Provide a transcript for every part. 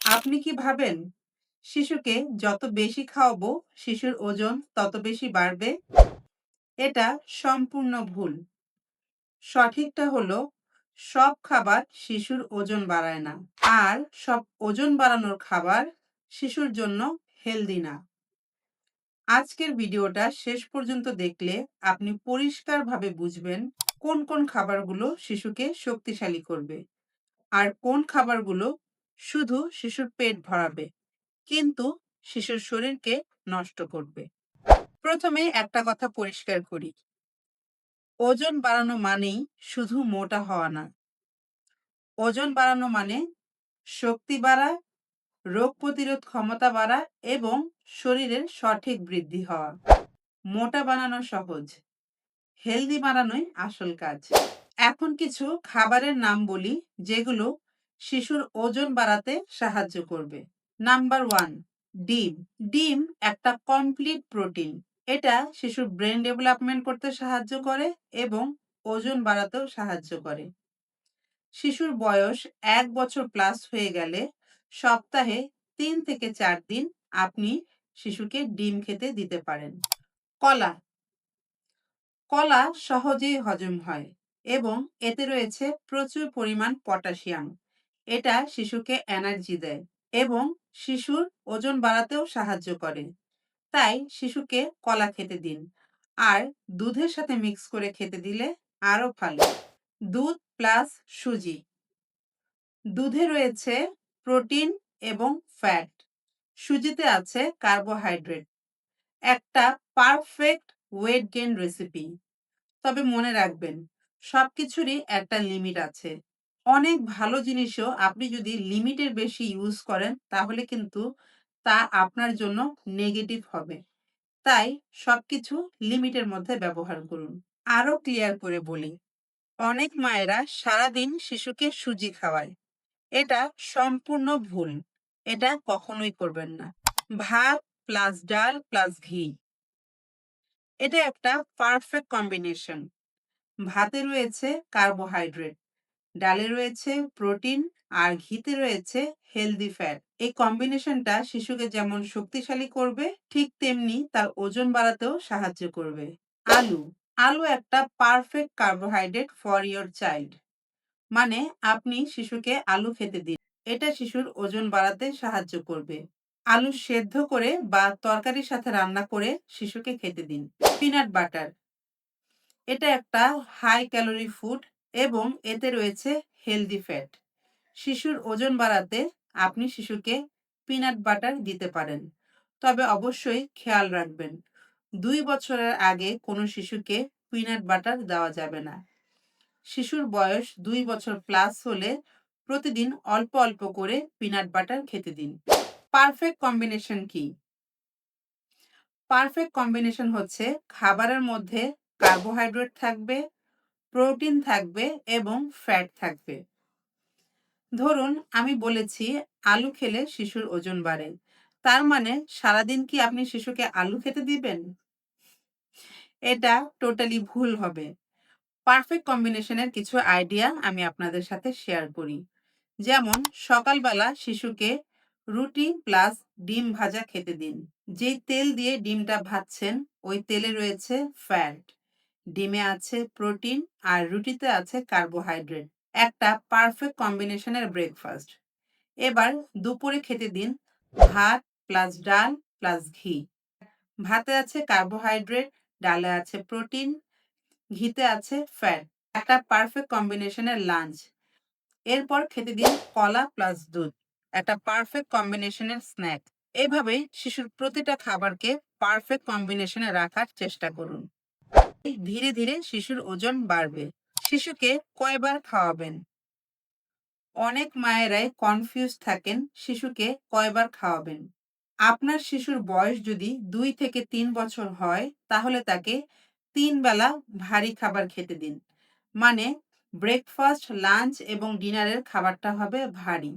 আপনি কি ভাবেন শিশুকে যত বেশি খাওয়াবো শিশুর ওজন তত বেশি বাড়বে? এটা সম্পূর্ণ ভুল। সঠিকটা হলো সব খাবার শিশুর ওজন বাড়ায় না। আর সব ওজন বাড়ানোর খাবার শিশুর জন্য হেলদি না। আজকের ভিডিওটা শেষ পর্যন্ত দেখলে আপনি পরিষ্কারভাবে বুঝবেন কোন খাবারগুলো শিশুকে শক্তিশালী করবে আর কোন খাবারগুলো শুধু শিশুর পেট ভরাবে কিন্তু শিশুর শরীরকে নষ্ট করবে। প্রথমে একটা কথা পরিষ্কার করি, ওজন বাড়ানো মানেই শুধু মোটা হওয়া না। ওজন বাড়ানো মানে শক্তি বাড়া, রোগ প্রতিরোধ ক্ষমতা বাড়া এবং শরীরের সঠিক বৃদ্ধি হওয়া। মোটা বানানো সহজ, হেলদি বানানোই আসল কাজ। এখন কিছু খাবারের নাম বলি যেগুলো শিশুর ওজন বাড়াতে সাহায্য করবে। নাম্বার 1, ডিম। ডিম একটা কমপ্লিট প্রোটিন। এটা শিশুর ব্রেন ডেভেলপমেন্ট করতে সাহায্য করে এবং ওজন বাড়াতেও সাহায্য করে। শিশুর বয়স 1 বছর প্লাস হয়ে গেলে সপ্তাহে 3 থেকে 4 দিন আপনি শিশুকে ডিম খেতে দিতে পারেন। কলা। কলা সহজেই হজম হয় এবং এতে রয়েছে প্রচুর পরিমাণ পটাশিয়াম। এটা শিশুকে এনার্জি দেয় এবং শিশুর ওজন বাড়াতেও সাহায্য করে। তাই শিশুকে কলা খেতে দিন। আর দুধের সাথে মিক্স করে খেতে দিলে আরো ভালো। দুধ প্লাস সুজি। দুধে রয়েছে প্রোটিন এবং ফ্যাট। সুজিতে আছে কার্বোহাইড্রেট। একটা পারফেক্ট ওয়েট গেইন রেসিপি। তবে মনে রাখবেন সবকিছুরই একটা লিমিট আছে। অনেক ভালো জিনিসও আপনি যদি লিমিটের বেশি ইউজ করেন তাহলে কিন্তু তা আপনার জন্য নেগেটিভ হবে। তাই সবকিছু লিমিটের মধ্যে ব্যবহার করুন। আরো ক্লিয়ার করে বলি, অনেক মায়েরা সারাদিন শিশুকে সুজি খাওয়ায়। এটা সম্পূর্ণ ভুল। এটা কখনোই করবেন না। ভাত প্লাস ডাল প্লাস ঘি, এটা একটা পারফেক্ট কম্বিনেশন। ভাতে রয়েছে কার্বোহাইড্রেট, ডালে রয়েছে প্রোটিন আর ঘিতে রয়েছে হেলদি ফ্যাট। এই কম্বিনেশনটা শিশুকে যেমন শক্তিশালী করবে ঠিক তেমনি তার ওজন বাড়াতেও সাহায্য করবে। আলু। আলু একটা perfect carbohydrate for your child. মানে আপনি শিশুকে আলু খেতে দিন। এটা শিশুর ওজন বাড়াতে সাহায্য করবে। আলু সেদ্ধ করে বা তরকারির সাথে রান্না করে শিশুকে খেতে দিন। Peanut butter. এটা একটা হাই ক্যালোরি ফুড এবং এতে রয়েছে হেলদি ফ্যাট। শিশুর ওজন বাড়াতে আপনি শিশুকে পিনাট বাটার দিতে পারেন। তবে অবশ্যই খেয়াল রাখবেন 2 বছরের আগে কোনো শিশুকে পিনাট বাটার দেওয়া যাবে না। শিশুর বয়স 2 বছর প্লাস হলে প্রতিদিন অল্প অল্প করে পিনাট বাটার খেতে দিন। পারফেক্ট কম্বিনেশন কি? পারফেক্ট কম্বিনেশন হচ্ছে খাবারের মধ্যে কার্বোহাইড্রেট থাকবে, প্রোটিন থাকবে এবং ফ্যাট থাকবে। ধরুন আমি বলেছি আলু খেলে শিশুর ওজন বাড়ে। তার মানে সারাদিন কি আপনি শিশুকে আলু খেতে দিবেন? এটা টোটালি ভুল হবে। পারফেক্ট কম্বিনেশনের কিছু আইডিয়া আমি আপনাদের সাথে শেয়ার করি। যেমন সকালবেলা শিশুকে রুটি প্লাস ডিম ভাজা খেতে দিন। যেই তেল দিয়ে ডিমটা ভাজছেন ওই তেলে রয়েছে ফ্যাট, ডিমে আছে প্রোটিন আর রুটিতে আছে কার্বোহাইড্রেট। একটা পারফেক্ট কম্বিনেশনের ব্রেকফাস্ট। এবার দুপুরে খেতে দিন ভাত প্লাস ডাল প্লাস ঘি। ভাতে আছে কার্বোহাইড্রেট, ডালে আছে প্রোটিন, ঘিতে আছে ফ্যাট। একটা পারফেক্ট কম্বিনেশনের লাঞ্চ। এরপর খেতে দিন কলা প্লাস দুধ। একটা পারফেক্ট কম্বিনেশনের স্ন্যাক। এভাবেই শিশুর প্রতিটা খাবারকে পারফেক্ট কম্বিনেশনে রাখার চেষ্টা করুন। ধীরে ধীরে শিশুর ওজন বাড়বে। শিশুকে কয়বার খাওয়াবেন? অনেক মায়েরাই কনফিউজ থাকেন শিশুকে কয়বার খাওয়াবেন। আপনার শিশুর বয়স যদি 2 থেকে 3 বছর হয় তাহলে তাকে 3 বেলা ভারী খাবার খেতে দিন। মানে ব্রেকফাস্ট, লাঞ্চ এবং ডিনারের খাবারটা হবে ভারী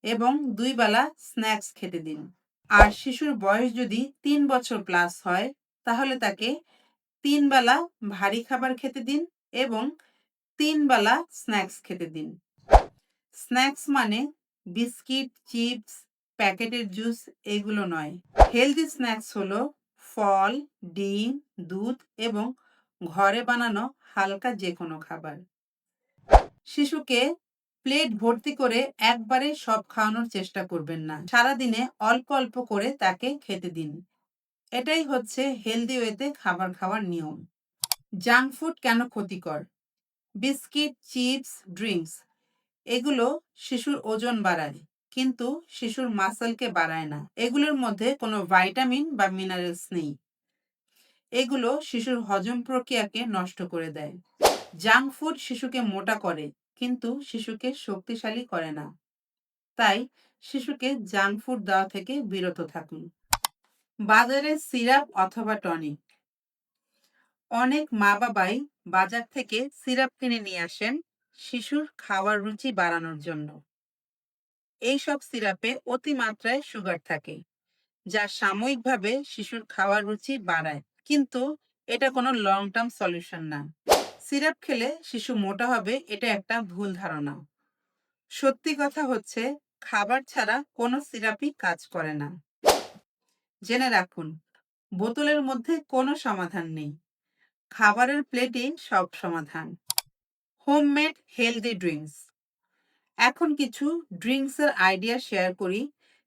এবং 2 বেলা স্ন্যাক্স খেতে দিন। আর শিশুর বয়স যদি 3 বছর প্লাস হয় তাহলে তাকে 3 বেলা ভারী খাবার খেতে দিন এবং 3 বেলা স্ন্যাক্স খেতে দিন। স্ন্যাক্স মানে বিস্কিট, চিপস, প্যাকেটের জুস এগুলো নয়। হেলদি স্ন্যাক্স হলো ফল, ডিম, দুধ এবং ঘরে বানানো হালকা যেকোনো খাবার। শিশুকে প্লেট ভর্তি করে একবারে সব খাওয়ানোর চেষ্টা করবেন না। সারাদিনে অল্প অল্প করে তাকে খেতে দিন। এটাই হচ্ছে হেলদি ওয়েতে খাবার খাওয়ার নিয়ম। জাঙ্ক ফুড কেন ক্ষতিকর? বিস্কিট, চিপস, ড্রিঙ্কস এগুলো শিশুর ওজন বাড়ায়, কিন্তু শিশুর মাসলকে বাড়ায় না। এগুলোর মধ্যে কোনো ভাইটামিন বা মিনারেলস নেই। এগুলো শিশুর হজম প্রক্রিয়াকে নষ্ট করে দেয়। জাঙ্ক ফুড শিশুকে মোটা করে, কিন্তু শিশুকে শক্তিশালী করে না। তাই শিশুকে জাঙ্ক ফুড দেওয়া থেকে বিরত থাকুন। বাজারে সিরাপ অথবা টনিক। অনেক মা-বাবাই বাজার থেকে সিরাপ কিনে নিয়ে আসেন শিশুর খাওয়ার রুচি বাড়ানোর জন্য। এইসব সিরাপে অতিমাত্রায় সুগার থাকে, যা সাময়িকভাবে শিশুর খাওয়ার রুচি বাড়ায়, কিন্তু এটা কোনো লং টার্ম সলিউশন না। সিরাপ খেলে শিশু মোটা হবে, এটা একটা ভুল ধারণা। সত্যি কথা হচ্ছে, খাবার ছাড়া কোনো সিরাপই কাজ করে না। জেনে রাখুন, বোতলের মধ্যে কোনো সমাধান নেই। খাবারের প্লেটেই সব সমাধান। Homemade healthy drinks. এখন কিছু ড্রিঙ্কসের আইডিয়া শেয়ার করি,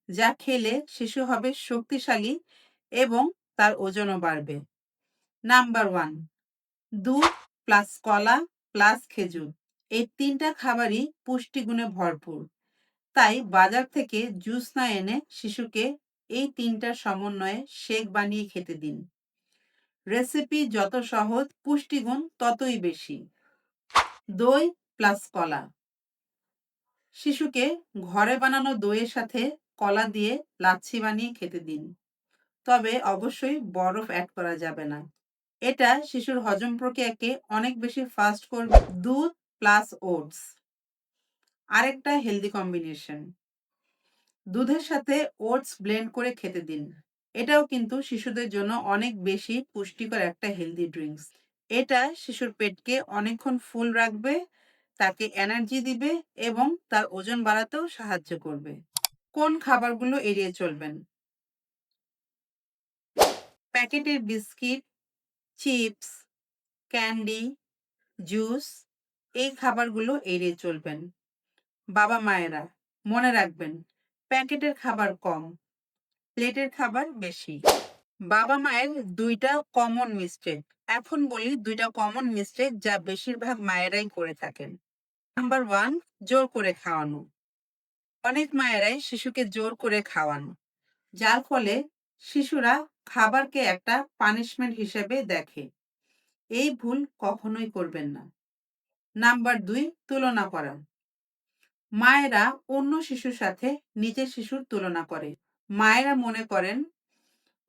যা খেলে শিশু হবে শক্তিশালী এবং তার ওজনও বাড়বে। নাম্বার 1, দুধ প্লাস কলা প্লাস খেজুর। এই 3টা খাবারই পুষ্টিগুণে ভরপুর। তাই বাজার থেকে জুস না এনে শিশুকে এই 3টার সমন্বয়ে শেক বানিয়ে খেতে দিন। রেসিপি যত সহজ, পুষ্টিগুণ ততই বেশি। দই প্লাস কলা। শিশুকে ঘরে বানানো দইয়ের সাথে কলা দিয়ে লাচ্ছি বানিয়ে খেতে দিন। তবে অবশ্যই বরফ অ্যাড করা যাবে না। এটা শিশুর হজম প্রক্রিয়াকে অনেক বেশি ফাস্ট করবে। দুধ প্লাস ওটস আরেকটা হেলদি কম্বিনেশন। দুধের সাথে ওটস ব্লেন্ড করে খেতে দিন। এটাও কিন্তু শিশুদের জন্য অনেক বেশি পুষ্টিকর একটা হেলদি ড্রিঙ্কস। এটা শিশুর পেটকে অনেকক্ষণ ফুল রাখবে, তাকে এনার্জি দিবে এবং তার ওজন বাড়াতেও সাহায্য করবে। কোন খাবারগুলো এড়িয়ে চলবেন? প্যাকেটের বিস্কিট, চিপস, ক্যান্ডি, জুস এই খাবারগুলো এড়িয়ে চলবেন। বাবা-মায়েরা মনে রাখবেন, প্যাকেটের খাবার কম, প্লেটের খাবার বেশি। বাবা-মায়ের 2টা কমন মিস্টেক। এখন বলি 2টা কমন মিস্টেক যা বেশিরভাগ মায়েরাই করে থাকেন। নাম্বার 1, জোর করে খাওয়ানো। অনেক মায়েরাই শিশুকে জোর করে খাওয়ান, যার ফলে শিশুরা খাবারকে একটা পানিশমেন্ট হিসেবে দেখে। এই ভুল কখনোই করবেন না। নাম্বার 2, তুলনা করা। মায়েরা অন্য শিশুর সাথে নিজের শিশুর তুলনা করে। মায়েরা মনে করেন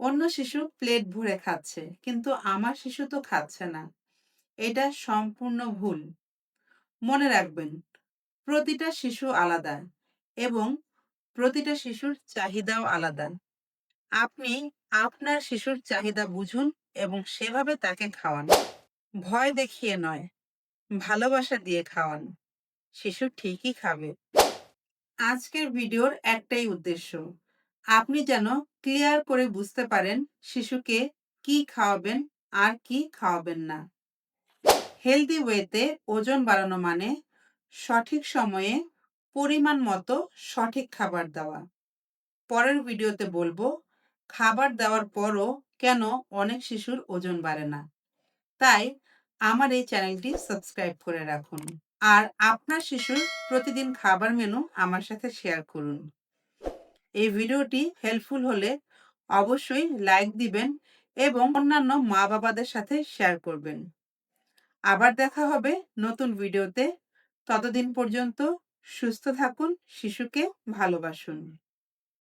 অন্য শিশু প্লেট ভরে খাচ্ছে, কিন্তু আমার শিশু তো খাচ্ছে না। এটা সম্পূর্ণ ভুল। মনে রাখবেন, প্রতিটা শিশু আলাদা এবং প্রতিটা শিশুর চাহিদাও আলাদা। আপনি আপনার শিশুর চাহিদা বুঝুন এবং সেভাবে তাকে খাওয়ান। ভয় দেখিয়ে নয়, ভালোবাসা দিয়ে খাওয়ান। শিশু ঠিকই খাবে। আজকের ভিডিওর একটাই উদ্দেশ্য, আপনি যেন ক্লিয়ার করে বুঝতে পারেন শিশুকে কি খাওয়াবেন আর কি খাওয়াবেন না। হেলদি ওয়েতে ওজন বাড়ানো মানে সঠিক সময়ে পরিমাণ মতো সঠিক খাবার দেওয়া। পরের ভিডিওতে বলবো খাবার দেওয়ার পরও কেন অনেক শিশুর ওজন বাড়ে না। তাই আমার এই চ্যানেলটি সাবস্ক্রাইব করে রাখুন। আর আপনার শিশুর প্রতিদিন খাবার মেনু আমার সাথে শেয়ার করুন। এই ভিডিওটি হেল্পফুল হলে অবশ্যই লাইক দিবেন এবং অন্যান্য মা-বাবাদের সাথে শেয়ার করবেন। আবার দেখা হবে নতুন ভিডিওতে। ততদিন পর্যন্ত সুস্থ থাকুন, শিশুকে ভালোবাসুন।